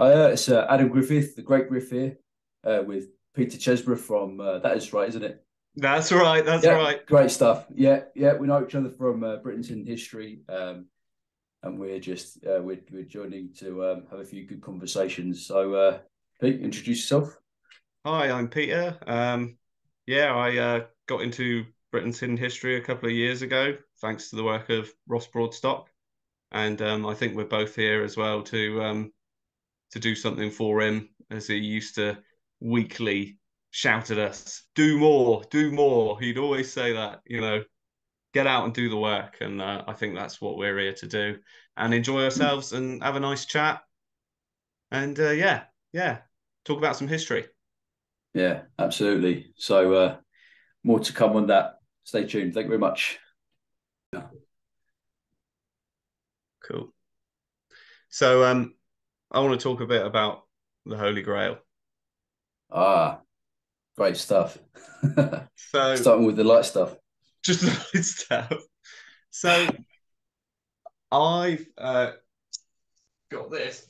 It's Adam Griffith, the great Griff here, with Peter Chesbrough from That Is Right, isn't it? That's right. That's Yeah, right. great stuff. Yeah, yeah, we know each other from Britain's in history, and we're joining to have a few good conversations. So, Pete, introduce yourself. Hi, I'm Peter. Yeah, I got into Britain's hidden history a couple of years ago, thanks to the work of Ross Broadstock, and I think we're both here as well to do something for him, as he used to weekly shout at us, "Do more, do more." He'd always say that, get out and do the work, and I think that's what we're here to do, and enjoy Mm. ourselves and have a nice chat, and yeah, talk about some history. Yeah, absolutely. So, more to come on that. Stay tuned. Thank you very much. Cool. So I want to talk a bit about the Holy Grail. Ah, great stuff. So Starting with the light stuff. just the light stuff. So I've got this.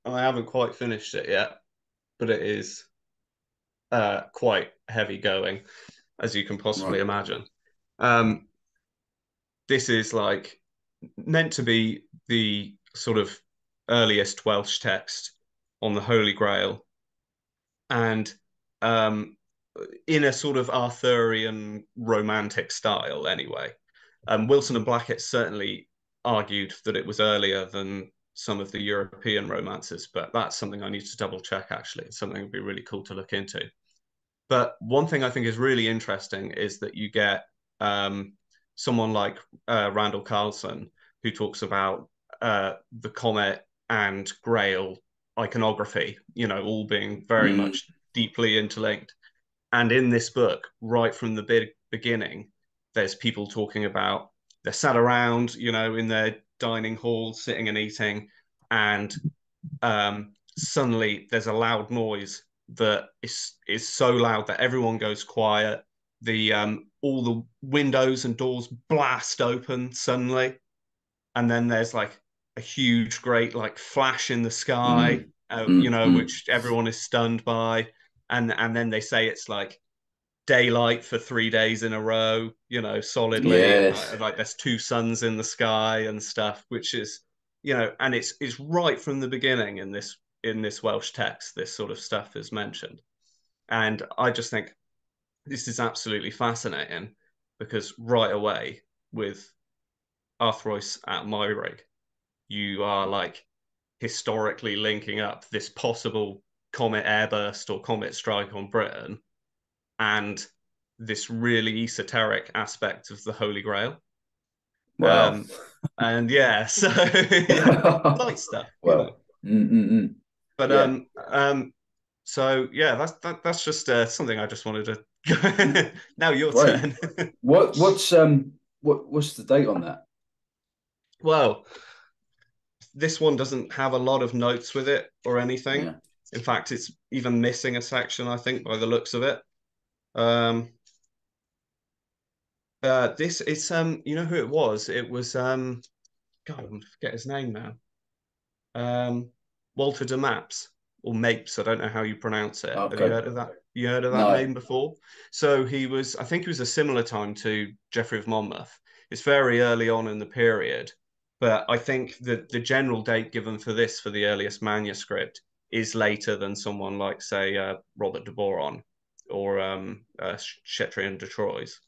I haven't quite finished it yet, but it is quite heavy going, as you can possibly Right. imagine. Um, this is like meant to be the sort of earliest Welsh text on the Holy Grail, and um, in a sort of Arthurian romantic style, anyway. Wilson and Blackett certainly argued that it was earlier than some of the European romances, but that's something I need to double check, actually. It's something that would be really cool to look into. But one thing I think is really interesting is that you get someone like Randall Carlson, who talks about the Comet and Grail iconography, all being very Mm, much deeply interlinked. And in this book, right from the beginning, there's people talking about they're sat around, in their dining hall, sitting and eating, and suddenly there's a loud noise that is so loud that everyone goes quiet. The all the windows and doors blast open suddenly, and then there's like a huge, great like flash in the sky, mm, mm. which everyone is stunned by, and then they say it's like daylight for 3 days in a row, solidly, and Yes. like there's two suns in the sky and stuff, which is, and it's right from the beginning in this Welsh text, this sort of stuff is mentioned, and I just think this is absolutely fascinating because right away with Arthrois at Myrig, you are like historically linking up this possible comet airburst or comet strike on Britain and this really esoteric aspect of the Holy Grail. Wow. Um, and yeah, so yeah, light stuff, Well, mm. But Yeah, so yeah, that's just something I just wanted to. Now your great. turn. What's the date on that? Well, this one doesn't have a lot of notes with it or anything. Yeah. In fact, it's even missing a section, I think, by the looks of it. Um, this it's you know who it was? It was God, I forget his name now. Um, Walter de Maps or Mapes. I don't know how you pronounce it. Have you Okay. heard of that? You heard of that No. name before? So I think he was a similar time to Geoffrey of Monmouth. It's very early on in the period, but I think that the general date given for this, for the earliest manuscript, is later than someone like, say, Robert de Boron or Chatrian de Troyes.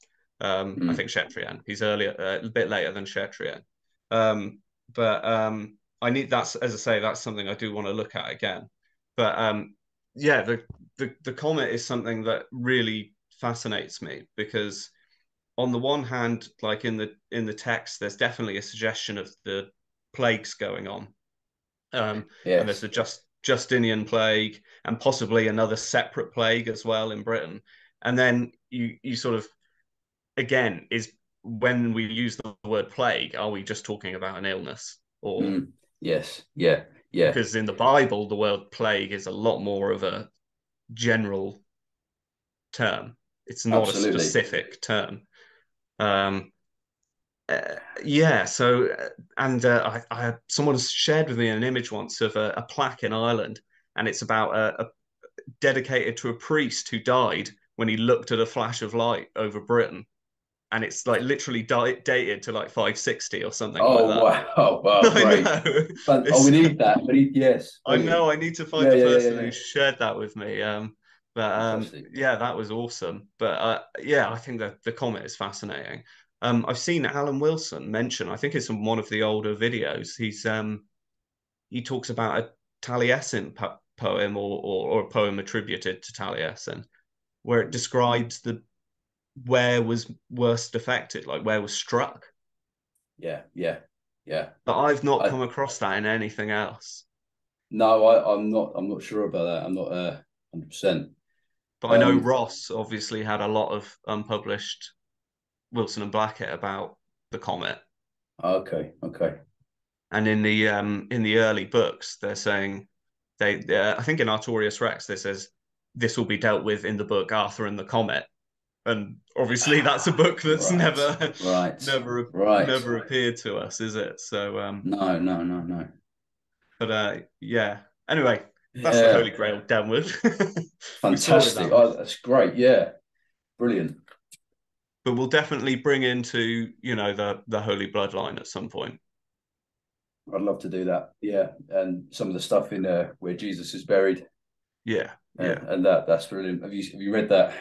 I Mm. think Chatrian. He's earlier, a bit later than Chatrian. Um, but I need that's as I say, that's something I do want to look at again. But yeah, the comet is something that really fascinates me because on the one hand, like in the text, there's definitely a suggestion of the plagues going on. And there's Yes. the Justinian plague and possibly another separate plague as well in Britain. And then you sort of again is when we use the word plague, are we just talking about an illness or Mm. Yes. Yeah. Yeah. because in the Bible, the word plague is a lot more of a general term. It's not a Absolutely. specific term. Um, Yeah, so and I someone shared with me an image once of a plaque in Ireland, and it's about dedicated to a priest who died when he looked at a flash of light over Britain, and it's like literally dated to like 560 or something like Oh that. wow, wow, I great. know. But oh, we It's need that. We need yes, I brilliant. know I need to find Yeah, the yeah, yeah, person yeah, who yeah. shared that with me. But Fantastic. yeah, that was awesome. But yeah, I think that the comet is fascinating. I've seen Alan Wilson mention, I think it's in one of the older videos. He talks about a Taliesin poem or a poem attributed to Taliesin, where it describes the where was worst affected, like where was struck. Yeah, yeah, yeah. But I've not I come across that in anything else. no, I'm not sure about that. I'm not 100%. But I know Um, Ross obviously had a lot of unpublished Wilson and Blackett about the comet. okay, okay. And in the early books, they're saying I think in Artorius Rex, they says this will be dealt with in the book Arthur and the Comet. And obviously that's a book that's Right, right, right. never appeared to us, is it? So No, no, no, no. but yeah. Anyway, that's the Holy Yeah, Grail downward. We've sorted fantastic. that one. Oh, that's great. Yeah, brilliant. But we'll definitely bring into, the Holy Bloodline at some point. I'd love to do that. Yeah, and some of the stuff in where Jesus is buried, Yeah, yeah, and that's brilliant. Have you read that?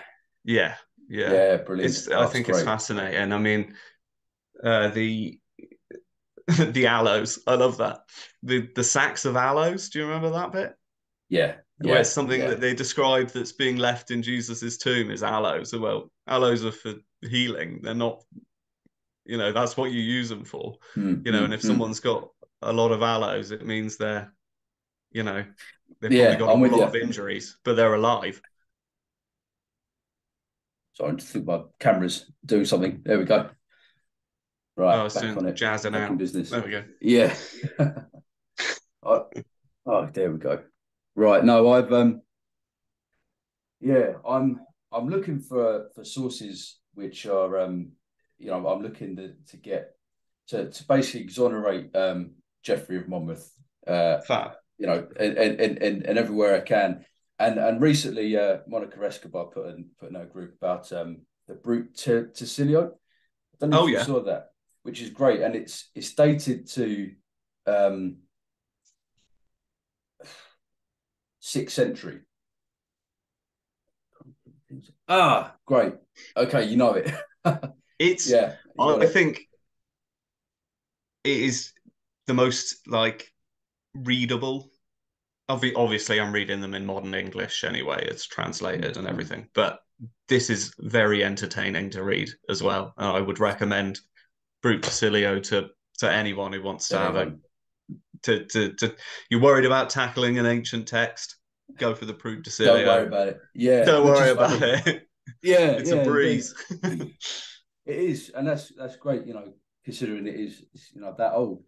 yeah, yeah. Yeah, brilliant. I Oh, it's think it's great. fascinating. I mean, the the aloes, I love that. The sacks of aloes. Do you remember that bit? Yeah, Where it's yeah, something yeah. that they describe that's being left in Jesus's tomb is aloes. So, well, aloes are for healing. They're not, that's what you use them for. Mm, And mm, if mm. someone's got a lot of aloes, it means you know, they've probably Yeah, got a I'm with lot you. of injuries, but they're alive. So I just think my camera's doing something. There we go. Oh, Right, it's back doing on it. jazzing Back in out. business. There we go. Yeah. oh, oh, there we go. Right. No, I've yeah, I'm looking for sources which are I'm looking to get to basically exonerate Geoffrey of Monmouth Fab. and everywhere I can. And recently Monica Escobar put in a group about the Brute Tacilio. I don't know Oh if you yeah. saw that, which is great. And it's dated to um 6th century. Ah, great. Okay, you know it. It's Yeah, you got I it. think it is the most like readable. Obviously, I'm reading them in modern English anyway. It's translated and Mm-hmm. everything, but this is very entertaining to read as well. I would recommend Brute Tacilio to anyone who wants to have a Anyone. to you're worried about tackling an ancient text, go for the Brute Don't worry Tacilio. about it. Yeah, Don't which worry is about funny. it. Yeah, It's a yeah, indeed. breeze. It is, and that's great, considering it is that old.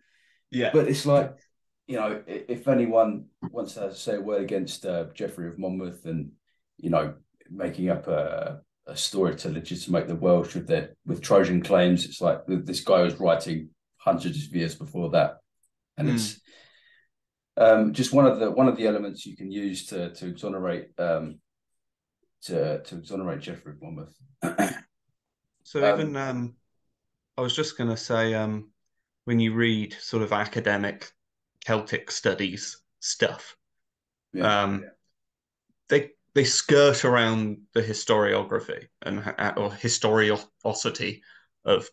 Yeah. But it's like, if anyone wants to say a word against Geoffrey of Monmouth and, making up a story to legitimate the Welsh with Trojan claims, it's like this guy was writing hundreds of years before that, and Mm. it's just one of the elements you can use to exonerate to exonerate Geoffrey of Monmouth. So even um, I was just going to say, when you read sort of academic Celtic studies stuff, yeah, um, they skirt around the historiography and or historiosity of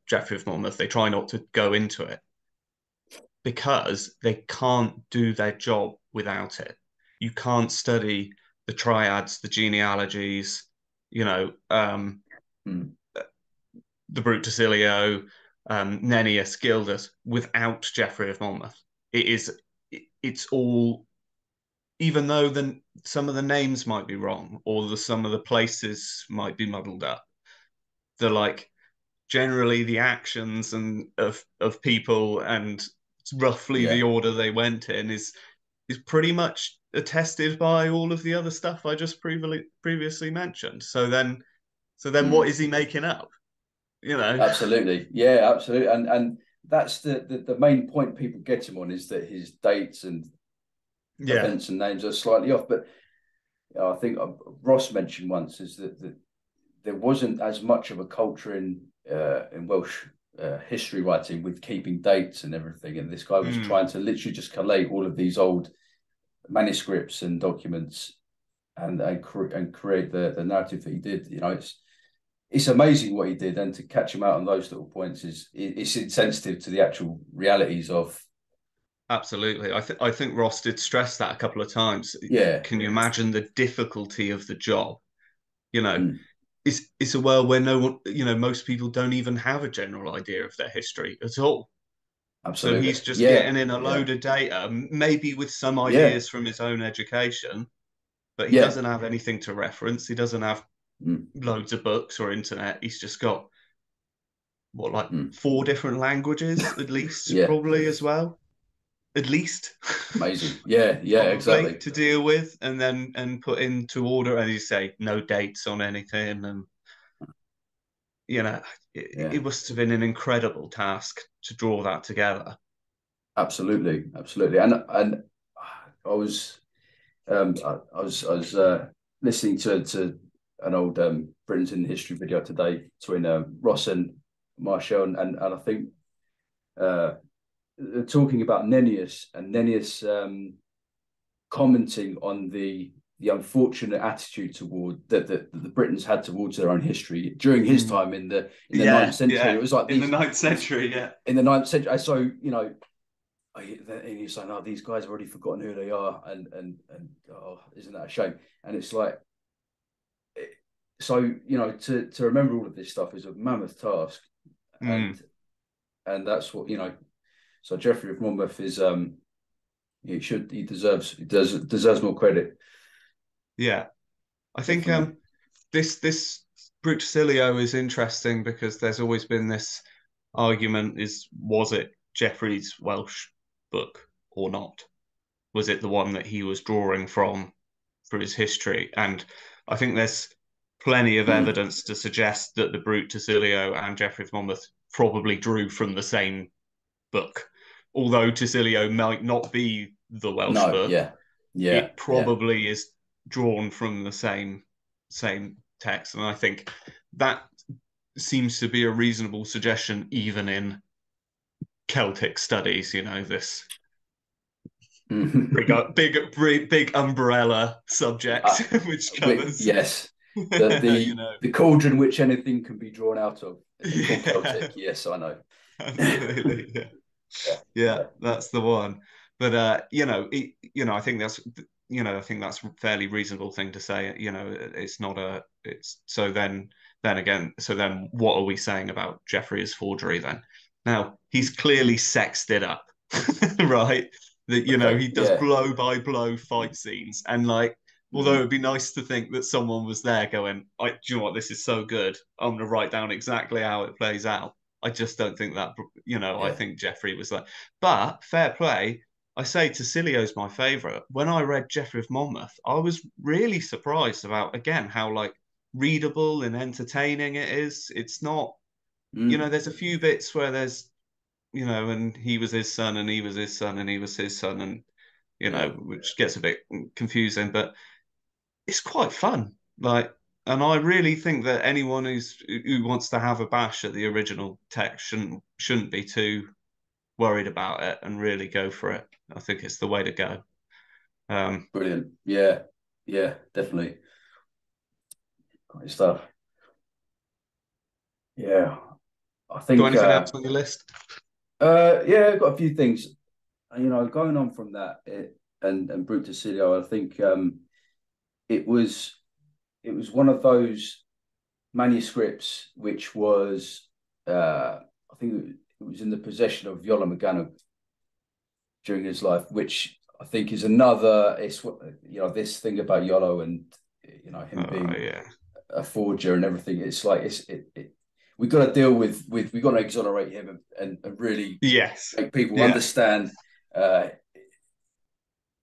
Geoffrey of Monmouth. They try not to go into it because they can't do their job without it. You can't study the triads, the genealogies, you know, mm, the Brute Tacilio, Nennius, Gildas, without Geoffrey of Monmouth. It's all, even though some of the names might be wrong or some of the places might be muddled up, they're like generally the actions and of people and roughly the yeah, order they went in is pretty much attested by all of the other stuff I just previously mentioned. So then what mm, is he making up? you know. Absolutely, yeah, absolutely, and that's the main point people get him on, is that his dates and Yeah. events and names are slightly off. But I think Ross mentioned once is that there wasn't as much of a culture in Welsh history writing with keeping dates and everything, and this guy was Mm. trying to literally just collate all of these old manuscripts and documents and create the narrative that he did. You know, it's amazing what he did, and to catch him out on those little points is it's insensitive to the actual realities of. Absolutely. I think Ross did stress that a couple of times. Yeah. Can you imagine the difficulty of the job? You know, Mm, it's a world where no one, you know, most people don't even have a general idea of their history at all. So absolutely. he's just Yeah. getting in a Yeah. load of data, maybe with some Yeah. ideas from his own education, but he Yeah. doesn't have anything to reference. He doesn't have Mm, loads of books or internet. He's just got what, like mm. 4 different languages at least, Yeah. probably as well. At least. Amazing. Yeah. Yeah. Probably Exactly. to deal with and then and put into order, as you say, no dates on anything. And you know, Yeah. it must have been an incredible task to draw that together. Absolutely. Absolutely. And I was I was listening to an old Britain's in History video today between Ross and Marshall, and I think uh, talking about Nennius, and Nennius commenting on the unfortunate attitude toward that the Britons had towards their own history during his Mm. time in the ninth Yeah, century. yeah. It was like In the these ninth century, yeah. in the ninth century. So and he's like, "No, these guys have already forgotten who they are," and oh, isn't that a shame? And it's like, so to remember all of this stuff is a mammoth task, Mm. and that's what. So Geoffrey of Monmouth is he deserves more credit. Yeah. I think Definitely. this Bruticilio is interesting because there's always been this argument: was it Geoffrey's Welsh book or not? Was it the one that he was drawing from for his history? And I think there's plenty of Mm. evidence to suggest that the Brute Tasilio and Geoffrey of Monmouth probably drew from the same book. Although Tasilio might not be the Welsh No, book, yeah, yeah, it yeah. probably is drawn from the same text. And I think that seems to be a reasonable suggestion even in Celtic studies, this big umbrella subject uh, which covers yes, the you the know the cauldron which anything can be drawn out of called yeah, Celtic. Yes, I know. absolutely, yeah. Yeah, Yeah, yeah. that's the one. But I think that's a fairly reasonable thing to say. It's not a it's so then again, so then what are we saying about Geoffrey as forgery then? Now, he's clearly sexed it up, right? That Okay, he does yeah, blow by blow fight scenes, and like although mm, it'd be nice to think that someone was there going, do you know what, this is so good, I'm gonna write down exactly how it plays out. I just don't think that, I yeah, think Geoffrey was like, but fair play. I say Tasilio's my favourite. When I read Geoffrey of Monmouth, I was really surprised about, again, how like readable and entertaining it is. It's not, mm, there's a few bits where there's, and he was his son and he was his son and he was his son and, yeah, which gets a bit confusing, but it's quite fun. Like, and I really think that anyone who wants to have a bash at the original text shouldn't be too worried about it and really go for it. I think it's the way to go. brilliant. Yeah, yeah, definitely. Great stuff. Yeah, I Got think. anything else on your list? Yeah, I've got a few things. Going on from that, and Brute Sicilio, I think it was it was one of those manuscripts which was I think it was in the possession of Iolo Morgannwg during his life, which I think is another. It's this thing about Iolo and him Oh being yeah, a forger and everything. It's like we got to deal with we got to exonerate him and really yes, make people yeah, understand uh,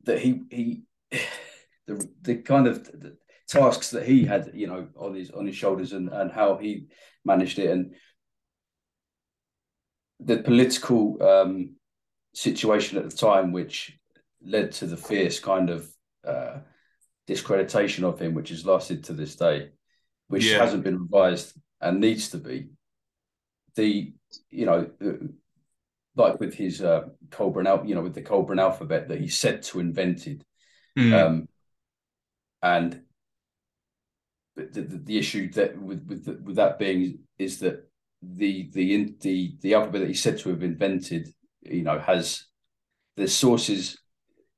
that he the kind of the tasks that he had on his shoulders and how he managed it. And the political situation at the time, which led to the fierce kind of discreditation of him, which has lasted to this day, which Yeah. hasn't been revised and needs to be. The you know like with his with the Colburn alphabet that he's said to invented, Mm. and the issue that with that being is that the alphabet that he's said to have invented, has the sources,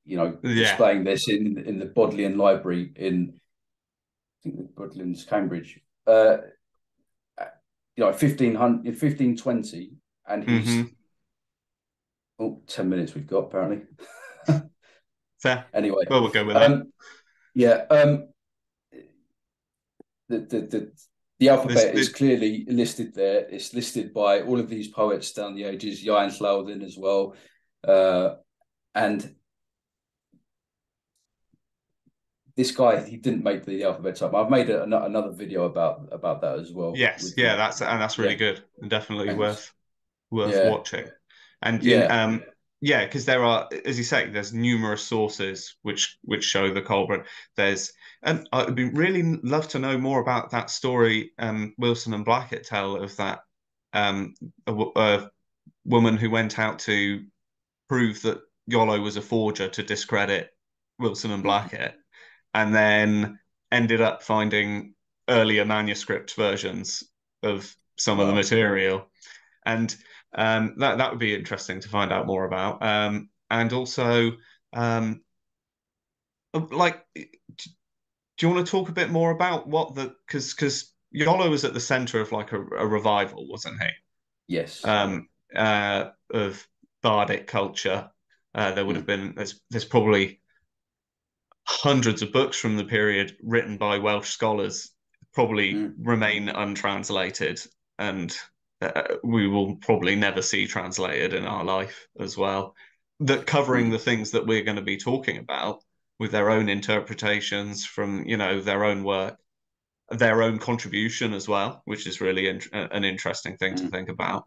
Yeah. displaying this in the Bodleian Library in, I think, the Bodleian's Cambridge, 1500, 1520, and he's, Hmm. 10 minutes we've got apparently. Fair. Anyway, Well, we'll go with that. yeah, the This, alphabet is this, clearly listed there. It's listed by all of these poets down the ages, Jan Slaudin as well, and this guy, he didn't make the alphabet up. I've made another video about that as well. yes, With yeah, the that's really yeah, good and definitely and worth yeah, watching. And in yeah. yeah, because there are, as you say, there's numerous sources which show the Colburn. There's and I'd be really love to know more about that story Wilson and Blackett tell of that um a woman who went out to prove that Iolo was a forger to discredit Wilson and Mm, Blackett, and then ended up finding earlier manuscript versions of some of the wow. material, and that would be interesting to find out more about. And also, um, like, do you want to talk a bit more about what the because Iolo was at the center of like a revival, wasn't he? Yes. Of bardic culture. There would have Mm, been there's probably hundreds of books from the period written by Welsh scholars probably mm, remain untranslated, and we will probably never see translated in our life as well. That covering mm, the things that we're going to be talking about with their own interpretations from their own work, their own contribution as well, which is really an interesting thing to mm. think about.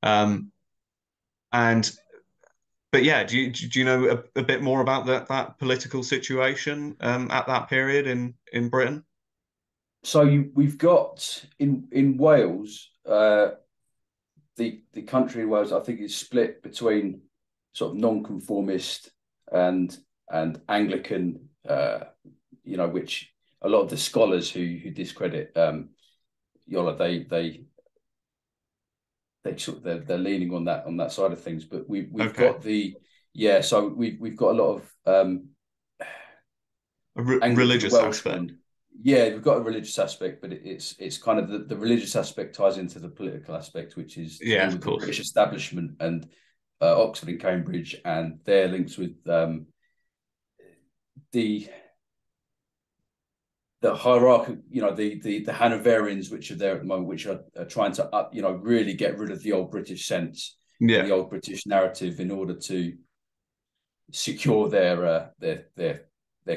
Um, and but yeah, do you know a bit more about that political situation at that period in Britain? So we've got in Wales, the country in Wales, I think, is split between sort of non-conformist and Anglican, which a lot of the scholars who discredit Yola, they sort of they're leaning on that side of things. But we've Okay, got so we've got a lot of a Anglican religious aspect. Welshmen. Yeah, we've got a religious aspect, but it's kind of the religious aspect ties into the political aspect, which is to Yeah, do of with the course. British establishment and Oxford and Cambridge and their links with the hierarchy, the Hanoverians, which are there at the moment, which are trying to really get rid of the old British sense and Yeah. the old British narrative in order to secure their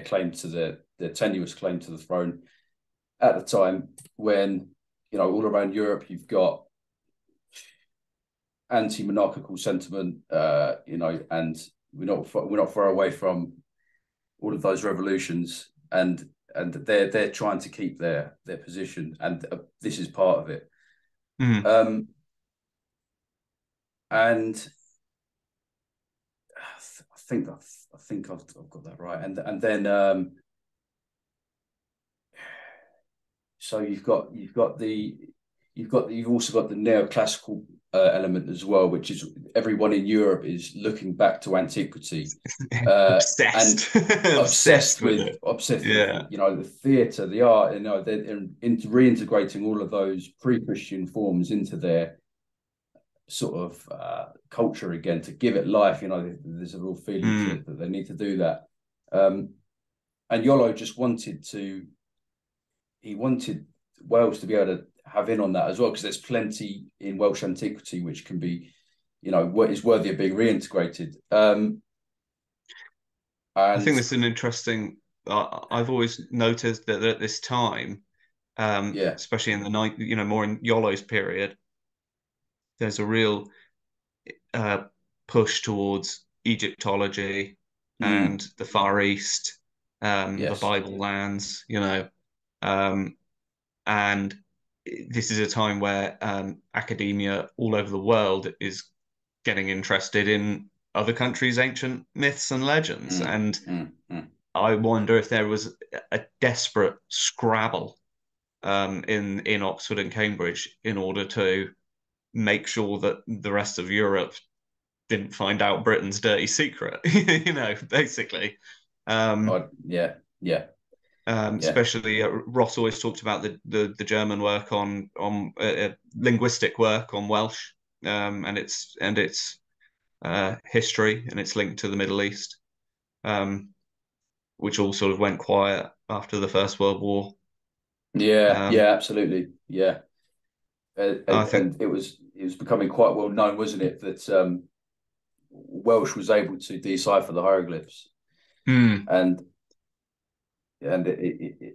claim to their tenuous claim to the throne at the time when, all around Europe you've got anti-monarchical sentiment, and we're not far away from all of those revolutions, and they're trying to keep their position, and this is part of it. Mm. Um, and I think I've got that right, and then so you've also got the neoclassical element as well, which is everyone in Europe is looking back to antiquity, and Obsessed, obsessed with it. obsessed with Yeah. the theatre, the art, they're into reintegrating all of those pre-Christian forms into their sort of culture again to give it life. There's a real feeling Mm. that they need to do that. And Iolo just wanted Wales to be able to have in on that as well, because there's plenty in Welsh antiquity which can be, what is worthy of being reintegrated. I think And this is an interesting. I've always noticed that at this time, yeah, especially in the night, more in Iolo's period, there's a real uh, push towards Egyptology Mm. and the Far East, the Yes. Bible lands, um, and this is a time where academia all over the world is getting interested in other countries' ancient myths and legends. Mm. And Mm. Mm. I wonder if there was a desperate scrabble in Oxford and Cambridge in order to make sure that the rest of Europe didn't find out Britain's dirty secret, basically. Um, Yeah. Yeah. Yeah. Especially Ross always talked about the German work on linguistic work on Welsh, and its history and its link to the Middle East, um, which all sort of went quiet after the First World War. Yeah. Um, Yeah. Absolutely. Yeah. I think, And it was becoming quite well known, wasn't it, that Welsh was able to decipher the hieroglyphs, hmm, and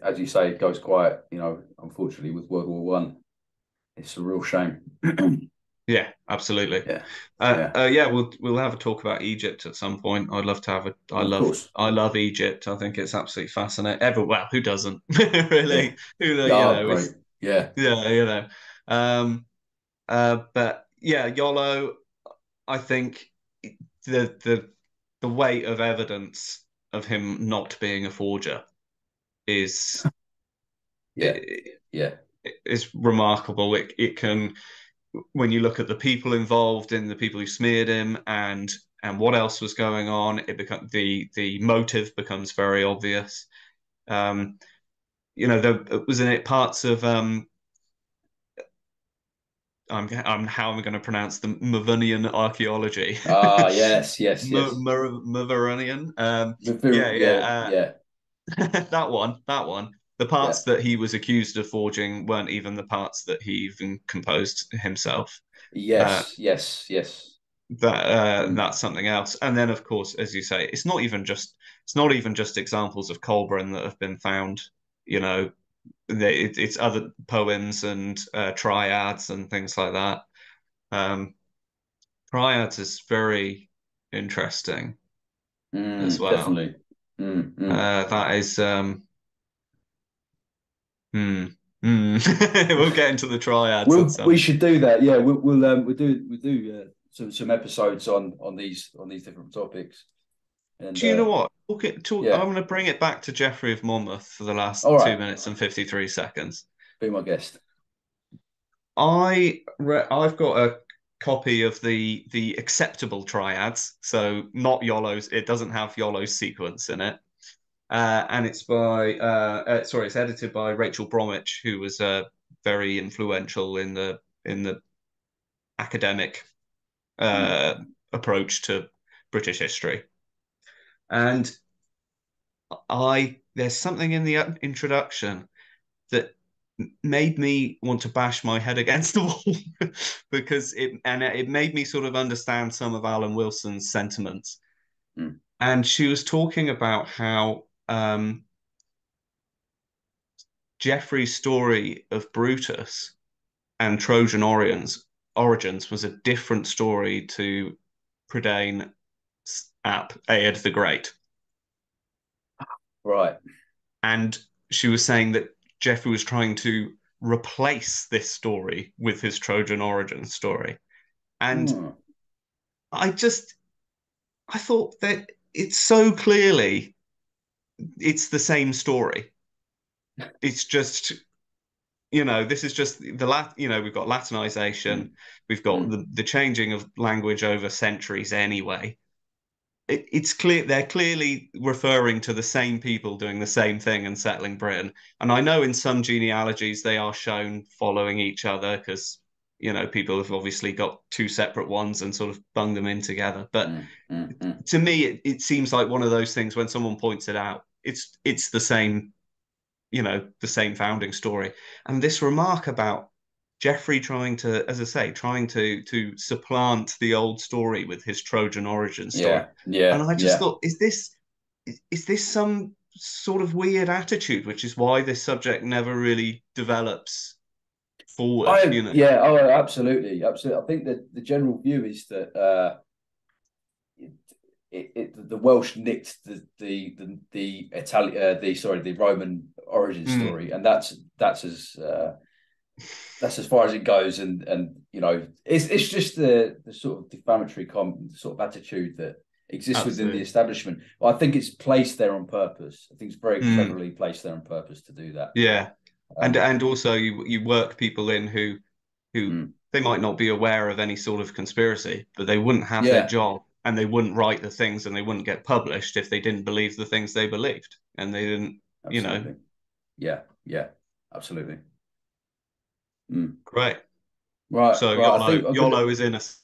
as you say, it goes quiet. Unfortunately, with World War One, it's a real shame. yeah, absolutely. Yeah, yeah, Yeah, we'll have a talk about Egypt at some point. I'd love to have a. of course. I love Egypt. I think it's absolutely fascinating. Well, who doesn't Yeah, really? oh, great. It's Yeah, yeah, Um, but yeah, Iolo. I think the the the weight of evidence of him not being a forger is yeah, yeah. is remarkable. It can, when you look at the people involved in the people who smeared him and what else was going on, it become the motive becomes very obvious. Um, there was in it parts of I'm how am I going to pronounce the Mavunian archaeology? Ah, yes, yes, yes. Mavuranian. Yeah, Yeah, yeah. yeah, That one. The yeah. parts that he was accused of forging weren't even the parts that he even composed himself. Uh, Yes, yes, yes. that's something else. And then, of course, as you say, it's not even just examples of Colburn that have been found. You know, it's other poems and triads and things like that. Um, Triads is very interesting as well. Definitely. Mm. That is, hmm, we'll get into the triads at We some. should do that. Yeah, we'll do some episodes on these different topics. And Do you know what? I'm yeah, going to bring it back to Geoffrey of Monmouth for the last all two right. minutes and 53 seconds. Be my guest. I've got a copy of the acceptable triads, so not Yolo's. It doesn't have Yolo's sequence in it, and it's edited by Rachel Bromwich, who was very influential in the academic uh, Mm. approach to British history. And there's something in the introduction that made me want to bash my head against the wall because it made me sort of understand some of Alan Wilson's sentiments. Mm. And she was talking about how Geoffrey's story of Brutus and Trojan origins was a different story to Prydain ap Aed the Great. Right. And she was saying that Geoffrey was trying to replace this story with his Trojan origin story. And Mm. I just I thought that it's so clearly it's the same story. It's just, this is just we've got Latinization, Mm. we've got Mm. the changing of language over centuries anyway. It's clear they're clearly referring to the same people doing the same thing and settling Britain. And I know in some genealogies they are shown following each other because people have obviously got two separate ones and sort of bung them in together. But Mm. Mm. Mm. to me, it seems like one of those things when someone points it out, it's the same founding story. And this remark about Geoffrey trying to, as I say, trying to supplant the old story with his Trojan origin story. Yeah. And Yeah. I just Yeah. thought, is this some sort of weird attitude, which is why this subject never really develops forward, I you know. yeah, oh, absolutely, absolutely. I think that the general view is that the Welsh nicked the Italian the Roman origin Mm, story, and that's as far as it goes. And you know, it's just the sort of defamatory sort of attitude that exists within the absolutely. establishment. Well, I think it's placed there on purpose. I think it's very Mm, cleverly placed there on purpose to do that. yeah. Um, And also you work people in who mm, they might not be aware of any sort of conspiracy, but they wouldn't have their yeah, job and they wouldn't write the things and they wouldn't get published if they didn't believe the things they believed. And they didn't, you know, absolutely. Yeah, yeah, absolutely. Mm. great. Right, So right. I think I'm gonna. YOLO is in us.